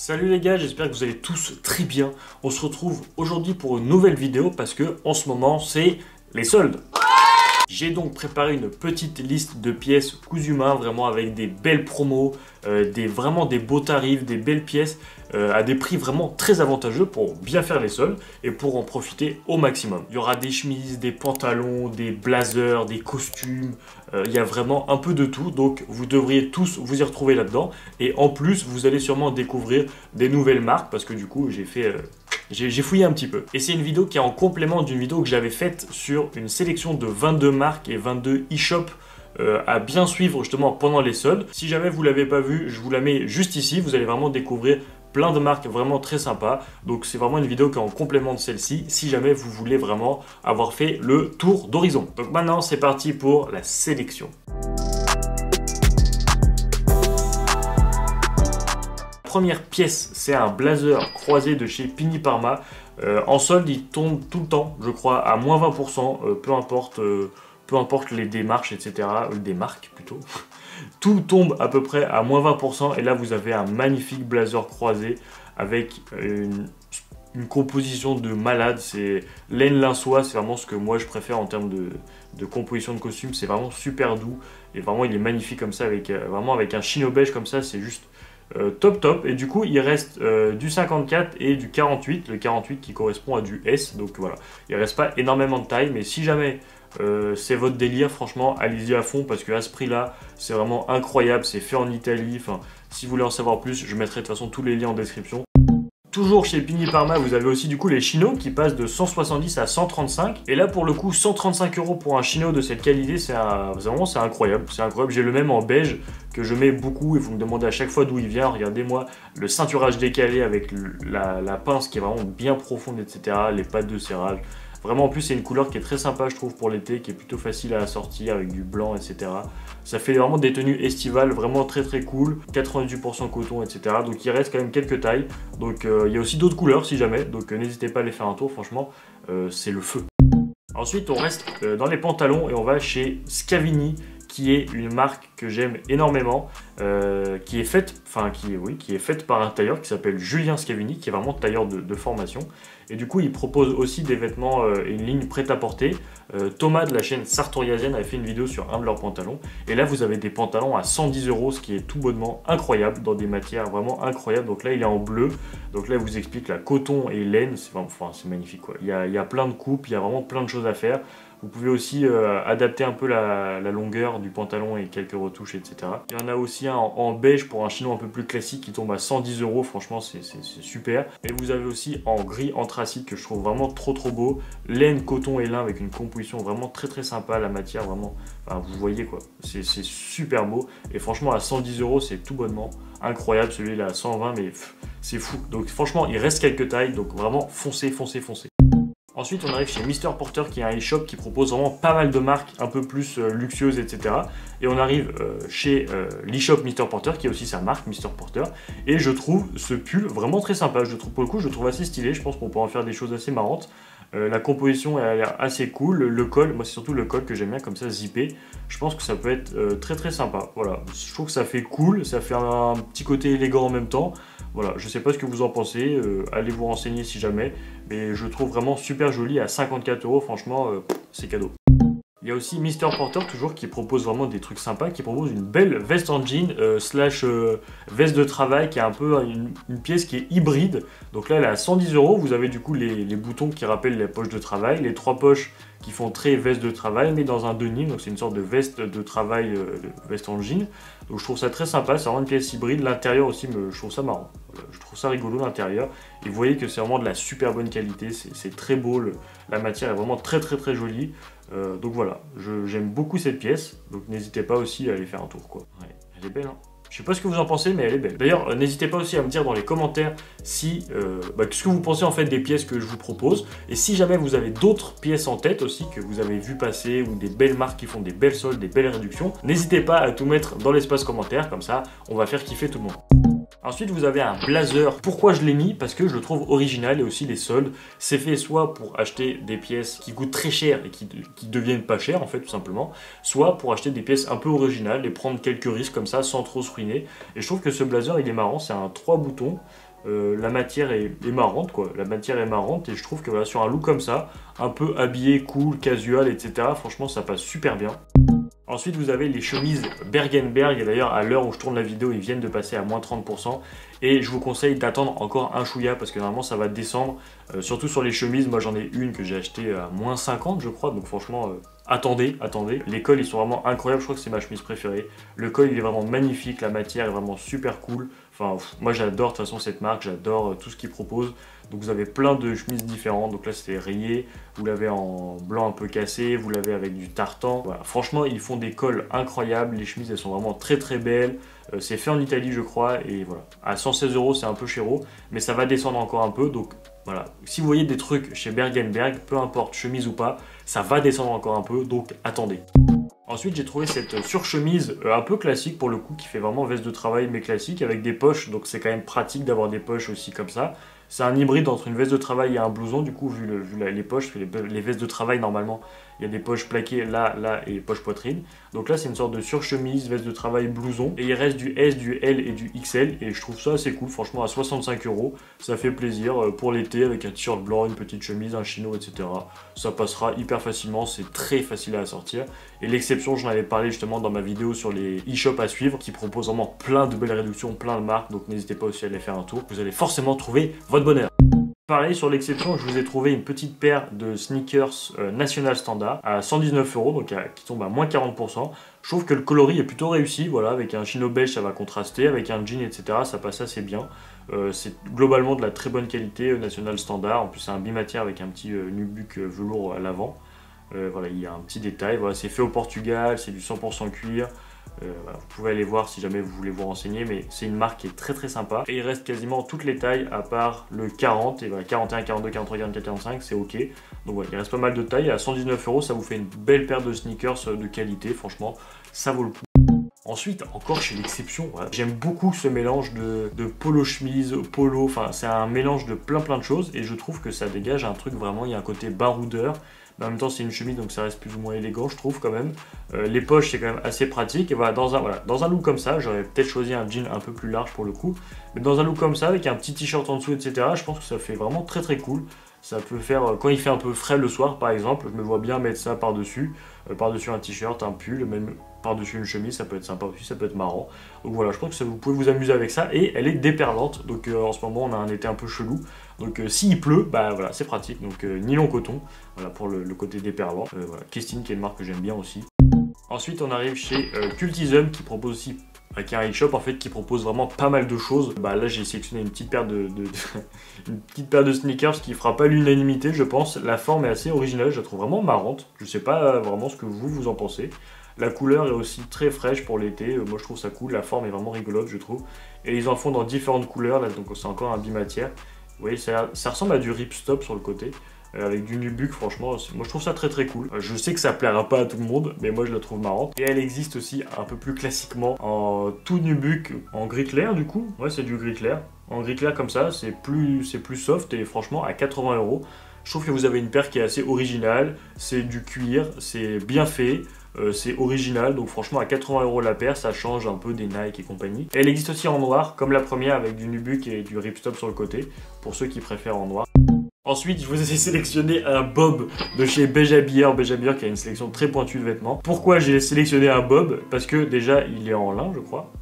Salut les gars, j'espère que vous allez tous très bien. On se retrouve aujourd'hui pour une nouvelle vidéo parce que en ce moment c'est les soldes. J'ai donc préparé une petite liste de pièces cousu main, vraiment avec des belles promos, vraiment des beaux tarifs, des belles pièces à des prix vraiment très avantageux pour bien faire les soldes et pour en profiter au maximum. Il y aura des chemises, des pantalons, des blazers, des costumes, il y a vraiment un peu de tout, donc vous devriez tous vous y retrouver là-dedans. Et en plus, vous allez sûrement découvrir des nouvelles marques parce que du coup, j'ai fouillé un petit peu. Et c'est une vidéo qui est en complément d'une vidéo que j'avais faite sur une sélection de 22 marques et 22 e-shops à bien suivre justement pendant les soldes. Si jamais vous ne l'avez pas vu, je vous la mets juste ici. Vous allez vraiment découvrir plein de marques vraiment très sympas. Donc c'est vraiment une vidéo qui est en complément de celle-ci si jamais vous voulez vraiment avoir fait le tour d'horizon. Donc maintenant c'est parti pour la sélection. Première pièce, c'est un blazer croisé de chez Piniparma. En solde, il tombe tout le temps, je crois, à moins 20%, peu importe les démarches, etc. Des marques plutôt. Tout tombe à peu près à moins 20%. Et là, vous avez un magnifique blazer croisé avec une composition de malade. C'est laine lin soie, c'est vraiment ce que moi je préfère en termes de composition de costume. C'est vraiment super doux et vraiment il est magnifique comme ça, vraiment avec un chino beige comme ça, c'est juste top. Et du coup il reste du 54 et du 48, le 48 qui correspond à du S. Donc voilà, il reste pas énormément de taille, mais si jamais c'est votre délire, franchement allez-y à fond parce qu'à ce prix là c'est vraiment incroyable. C'est fait en Italie. Enfin, si vous voulez en savoir plus, je mettrai de toute façon tous les liens en description. Toujours chez Piniparma, vous avez aussi du coup les chinos qui passent de 170 à 135. Et là pour le coup 135 € pour un chino de cette qualité, c'est incroyable. C'est incroyable, j'ai le même en beige que je mets beaucoup et vous me demandez à chaque fois d'où il vient. Regardez-moi le ceinturage décalé avec la pince qui est vraiment bien profonde, etc. Les pattes de serrage. Vraiment en plus c'est une couleur qui est très sympa je trouve pour l'été, qui est plutôt facile à assortir avec du blanc, etc. Ça fait vraiment des tenues estivales vraiment très cool, 98% coton, etc. Donc il reste quand même quelques tailles. Donc il y a aussi d'autres couleurs si jamais, donc n'hésitez pas à aller faire un tour, franchement c'est le feu. Ensuite on reste dans les pantalons et on va chez Scavini, qui est une marque que j'aime énormément, qui est faite par un tailleur qui s'appelle Julien Scavini, qui est vraiment tailleur de formation. Et du coup, il propose aussi des vêtements et une ligne prêt-à-porter. Thomas de la chaîne Sartoriasienne avait fait une vidéo sur un de leurs pantalons. Et là, vous avez des pantalons à 110 €, ce qui est tout bonnement incroyable, dans des matières vraiment incroyables. Donc là, il est en bleu. Donc là, il vous explique la coton et laine. C'est magnifique, quoi. Il y a plein de coupes, il y a vraiment plein de choses à faire. Vous pouvez aussi adapter un peu la longueur du pantalon et quelques retouches, etc. Il y en a aussi un en beige pour un chino un peu plus classique qui tombe à 110 €. Franchement, c'est super. Et vous avez aussi en gris anthracite que je trouve vraiment trop beau. Laine, coton et lin avec une composition vraiment très sympa. La matière, vraiment, enfin, vous voyez quoi. C'est super beau. Et franchement, à 110 €, c'est tout bonnement incroyable. Celui-là à 120, mais c'est fou. Donc franchement, il reste quelques tailles. Donc vraiment, foncez. Ensuite, on arrive chez Mr Porter, qui est un e-shop qui propose vraiment pas mal de marques un peu plus luxueuses, etc. Et on arrive chez l'e-shop Mr Porter, qui est aussi sa marque, Mr Porter. Et je trouve ce pull vraiment très sympa. Pour le coup, je le trouve assez stylé. Je pense qu'on peut en faire des choses assez marrantes. La composition elle a l'air assez cool. Le col, moi c'est surtout le col que j'aime bien, comme ça zippé. Je pense que ça peut être très sympa. Voilà, je trouve que ça fait cool, ça fait un petit côté élégant en même temps. Voilà, je sais pas ce que vous en pensez, allez vous renseigner si jamais, mais je trouve vraiment super joli à 54 €, franchement, c'est cadeau. Il y a aussi Mr Porter toujours qui propose vraiment des trucs sympas, qui propose une belle veste en jean slash veste de travail qui est un peu une pièce qui est hybride. Donc là elle est à 110 €, vous avez du coup les boutons qui rappellent les poches de travail, les trois poches qui font très veste de travail mais dans un denim, donc c'est une sorte de veste de travail, veste en jean. Donc je trouve ça très sympa, c'est vraiment une pièce hybride. L'intérieur aussi, je trouve ça marrant, je trouve ça rigolo l'intérieur. Et vous voyez que c'est vraiment de la super bonne qualité, c'est très beau, la matière est vraiment très jolie. Donc voilà, j'aime beaucoup cette pièce, donc n'hésitez pas aussi à aller faire un tour quoi. Ouais, elle est belle hein. Je sais pas ce que vous en pensez, mais elle est belle. D'ailleurs, n'hésitez pas aussi à me dire dans les commentaires si ce que vous pensez en fait des pièces que je vous propose. Et si jamais vous avez d'autres pièces en tête aussi que vous avez vu passer, ou des belles marques qui font des belles soldes, des belles réductions, n'hésitez pas à tout mettre dans l'espace commentaire, comme ça on va faire kiffer tout le monde. Ensuite, vous avez un blazer. Pourquoi je l'ai mis? Parce que je le trouve original et aussi les soldes. C'est fait soit pour acheter des pièces qui coûtent très cher et qui deviennent pas chères en fait tout simplement, soit pour acheter des pièces un peu originales et prendre quelques risques comme ça sans trop se ruiner. Et je trouve que ce blazer il est marrant, c'est un 3 boutons. La matière est marrante quoi, la matière est marrante et je trouve que voilà, sur un look comme ça, un peu habillé, cool, casual, etc. Franchement ça passe super bien. Ensuite, vous avez les chemises Bergenberg. Et d'ailleurs, à l'heure où je tourne la vidéo, ils viennent de passer à moins 30%. Et je vous conseille d'attendre encore un chouïa parce que normalement, ça va descendre. Surtout sur les chemises, moi j'en ai une que j'ai achetée à moins 50, je crois. Donc franchement, attendez. Les cols, ils sont vraiment incroyables. Je crois que c'est ma chemise préférée. Le col, il est vraiment magnifique. La matière est vraiment super cool. Enfin, moi j'adore de toute façon cette marque. J'adore tout ce qu'ils proposent. Donc vous avez plein de chemises différentes. Donc là, c'est rayé. Vous l'avez en blanc un peu cassé. Vous l'avez avec du tartan. Voilà. Franchement, ils font des cols incroyables. Les chemises, elles sont vraiment très très belles. C'est fait en Italie, je crois. Et voilà. À 116 €, c'est un peu chéro. Mais ça va descendre encore un peu. Donc voilà. Si vous voyez des trucs chez Bergenberg, peu importe chemise ou pas, ça va descendre encore un peu. Donc attendez. Ensuite, j'ai trouvé cette surchemise un peu classique pour le coup, qui fait vraiment veste de travail mais classique avec des poches. Donc c'est quand même pratique d'avoir des poches aussi comme ça. C'est un hybride entre une veste de travail et un blouson, du coup, vu les poches, les vestes de travail, normalement, il y a des poches plaquées là et poche poitrine. Donc là, c'est une sorte de surchemise, veste de travail, blouson. Et il reste du S, du L et du XL. Et je trouve ça assez cool, franchement, à 65 €. Ça fait plaisir pour l'été avec un t-shirt blanc, une petite chemise, un chino, etc. Ça passera hyper facilement, c'est très facile à sortir. Et l'exception, j'en avais parlé justement dans ma vidéo sur les e-shops à suivre, qui proposent vraiment plein de belles réductions, plein de marques. Donc n'hésitez pas aussi à aller faire un tour. Vous allez forcément trouver votre bonheur. Pareil, sur l'exception, je vous ai trouvé une petite paire de sneakers National Standard à 119 €, donc qui tombe à moins 40%. Je trouve que le coloris est plutôt réussi, voilà, avec un chino beige ça va contraster, avec un jean etc. ça passe assez bien. C'est globalement de la très bonne qualité, National Standard. En plus c'est un bimatière avec un petit nubuck velours à l'avant. Voilà, il y a un petit détail, voilà, c'est fait au Portugal, c'est du 100% cuir. Voilà, vous pouvez aller voir si jamais vous voulez vous renseigner, mais c'est une marque qui est très très sympa. Et il reste quasiment toutes les tailles à part le 40, et voilà, 41, 42, 43, 44, 45, c'est ok. Donc voilà, il reste pas mal de tailles. À 119 €, ça vous fait une belle paire de sneakers de qualité, franchement, ça vaut le coup. Ensuite, encore chez l'exception, voilà, j'aime beaucoup ce mélange de polo chemise, polo, enfin c'est un mélange de plein de choses et je trouve que ça dégage un truc vraiment, il y a un côté baroudeur. Mais en même temps c'est une chemise donc ça reste plus ou moins élégant je trouve quand même. Les poches c'est quand même assez pratique et voilà dans un look comme ça, j'aurais peut-être choisi un jean un peu plus large pour le coup. Mais dans un look comme ça avec un petit t-shirt en dessous etc, je pense que ça fait vraiment très très cool. Ça peut faire, quand il fait un peu frais le soir par exemple, je me vois bien mettre ça par-dessus, par-dessus un t-shirt, un pull, même par-dessus une chemise, ça peut être sympa aussi, ça peut être marrant. Donc voilà, je pense que vous pouvez vous amuser avec ça et elle est déperlante. Donc en ce moment on a un été un peu chelou. Donc s'il pleut, bah voilà, c'est pratique. Donc nylon coton, voilà pour le côté déperlant. Voilà, Kestin qui est une marque que j'aime bien aussi. Ensuite on arrive chez Cultism qui propose aussi, qui est un e-shop en fait qui propose vraiment pas mal de choses. Bah là j'ai sélectionné une petite paire une petite paire de sneakers qui fera pas l'unanimité je pense. La forme est assez originale, je la trouve vraiment marrante. Je sais pas vraiment ce que vous en pensez. La couleur est aussi très fraîche pour l'été, moi je trouve ça cool, la forme est vraiment rigolote je trouve. Et ils en font dans différentes couleurs, là, donc c'est encore un bimatière. Vous voyez, ça ressemble à du ripstop sur le côté, avec du nubuck, franchement, moi je trouve ça très très cool. Je sais que ça plaira pas à tout le monde, mais moi je la trouve marrante. Et elle existe aussi un peu plus classiquement en tout nubuck, en gris clair du coup. Ouais, c'est du gris clair. En gris clair comme ça, c'est plus soft et franchement à 80 €. Je trouve que vous avez une paire qui est assez originale, c'est du cuir, c'est bien fait. C'est original, donc franchement à 80 € la paire, ça change un peu des Nike et compagnie. Et elle existe aussi en noir, comme la première avec du nubuck et du ripstop sur le côté, pour ceux qui préfèrent en noir. Ensuite, je vous ai sélectionné un bob de chez Beja Beer qui a une sélection très pointue de vêtements. Pourquoi j'ai sélectionné un bob? Parce que déjà, il est en lin, je crois.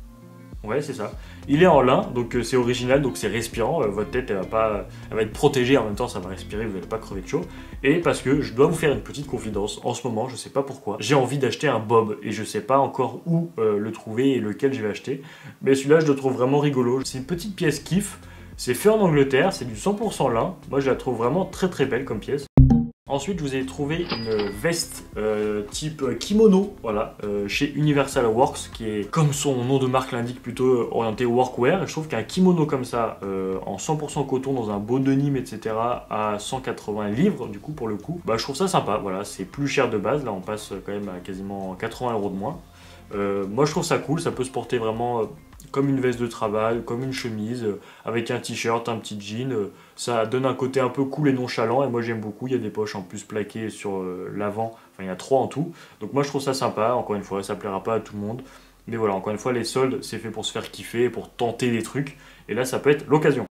Ouais, c'est ça. Il est en lin, donc c'est original, donc c'est respirant. Votre tête, elle va être protégée, en même temps, ça va respirer, vous n'allez pas crever de chaud. Et parce que je dois vous faire une petite confidence, en ce moment, je sais pas pourquoi, j'ai envie d'acheter un bob, et je sais pas encore où le trouver et lequel je vais acheter. Mais celui-là, je le trouve vraiment rigolo. C'est une petite pièce kiff, c'est fait en Angleterre, c'est du 100% lin. Moi, je la trouve vraiment très très belle comme pièce. Ensuite, je vous ai trouvé une veste type kimono, voilà, chez Universal Works, qui est, comme son nom de marque l'indique, plutôt orienté workwear. Et je trouve qu'un kimono comme ça, en 100% coton, dans un beau denim, etc., à 180 livres, du coup, pour le coup, bah, je trouve ça sympa, voilà, c'est plus cher de base, là, on passe quand même à quasiment 80 € de moins. Moi, je trouve ça cool, ça peut se porter vraiment comme une veste de travail, comme une chemise, avec un t-shirt, un petit jean. Ça donne un côté un peu cool et nonchalant, et moi j'aime beaucoup. Il y a des poches en plus plaquées sur l'avant, enfin il y a 3 en tout. Donc moi je trouve ça sympa, encore une fois, ça plaira pas à tout le monde. Mais voilà, encore une fois, les soldes, c'est fait pour se faire kiffer, pour tenter des trucs, et là ça peut être l'occasion.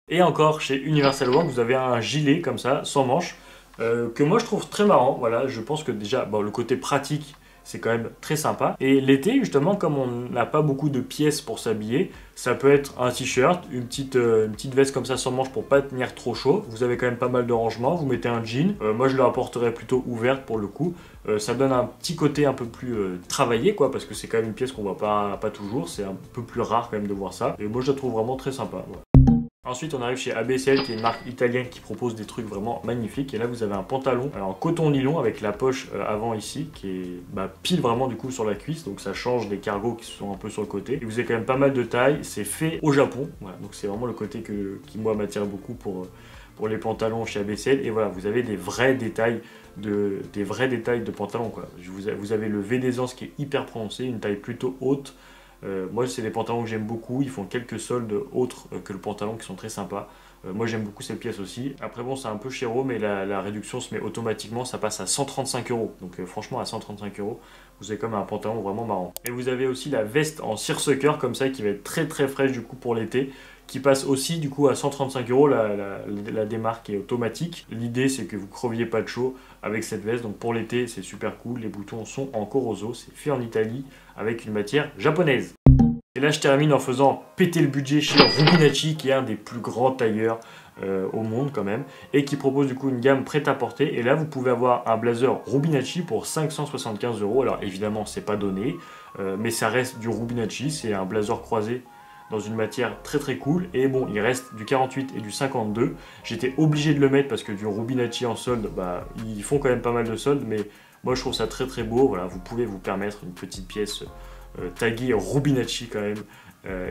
Et encore, chez Universal Work, vous avez un gilet comme ça, sans manches, que moi je trouve très marrant. Voilà, je pense que déjà, bon, le côté pratique, c'est quand même très sympa. Et l'été, justement, comme on n'a pas beaucoup de pièces pour s'habiller, ça peut être un t-shirt, une petite veste comme ça sans manches pour pas tenir trop chaud. Vous avez quand même pas mal de rangements. Vous mettez un jean. Moi, je le rapporterais plutôt ouverte pour le coup. Ça donne un petit côté un peu plus travaillé, quoi, parce que c'est quand même une pièce qu'on voit pas toujours. C'est un peu plus rare quand même de voir ça. Et moi, je la trouve vraiment très sympa. Voilà. Ensuite, on arrive chez ABCL, qui est une marque italienne qui propose des trucs vraiment magnifiques. Et là, vous avez un pantalon en coton nylon avec la poche avant ici, qui est pile vraiment du coup sur la cuisse. Donc ça change des cargos qui sont un peu sur le côté. Et vous avez quand même pas mal de tailles. C'est fait au Japon. Voilà, donc c'est vraiment le côté qui moi m'attire beaucoup pour les pantalons chez ABCL. Et voilà, vous avez des vrais détails de pantalons, quoi. Vous avez le V d'aisance qui est hyper prononcé, une taille plutôt haute. Moi, c'est des pantalons que j'aime beaucoup. Ils font quelques soldes autres que le pantalon qui sont très sympas. Moi, j'aime beaucoup cette pièce aussi. Après, bon, c'est un peu chéro, mais la réduction se met automatiquement. Ça passe à 135 €. Donc, franchement, à 135 €, vous avez comme un pantalon vraiment marrant. Et vous avez aussi la veste en seersucker comme ça qui va être très très fraîche du coup pour l'été, qui passe aussi du coup à 135 €. La démarque est automatique. L'idée, c'est que vous creviez pas de chaud avec cette veste. Donc, pour l'été, c'est super cool. Les boutons sont en Corozo. C'est fait en Italie avec une matière japonaise. Et là, je termine en faisant péter le budget chez Rubinacci, qui est un des plus grands tailleurs au monde quand même, et qui propose du coup une gamme prête à porter. Et là, vous pouvez avoir un blazer Rubinacci pour 575 €. Alors évidemment, c'est pas donné, mais ça reste du Rubinacci. C'est un blazer croisé dans une matière très très cool. Et bon, il reste du 48 et du 52. J'étais obligé de le mettre parce que du Rubinacci en solde, ils font quand même pas mal de soldes, mais moi je trouve ça très très beau. Voilà, vous pouvez vous permettre une petite pièce taguée Rubinacci quand même.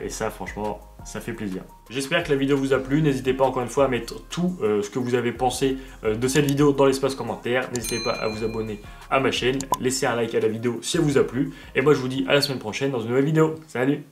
Et ça, franchement, ça fait plaisir. J'espère que la vidéo vous a plu. N'hésitez pas encore une fois à mettre tout ce que vous avez pensé de cette vidéo dans l'espace commentaire. N'hésitez pas à vous abonner à ma chaîne. Laissez un like à la vidéo si elle vous a plu. Et moi, je vous dis à la semaine prochaine dans une nouvelle vidéo. Salut!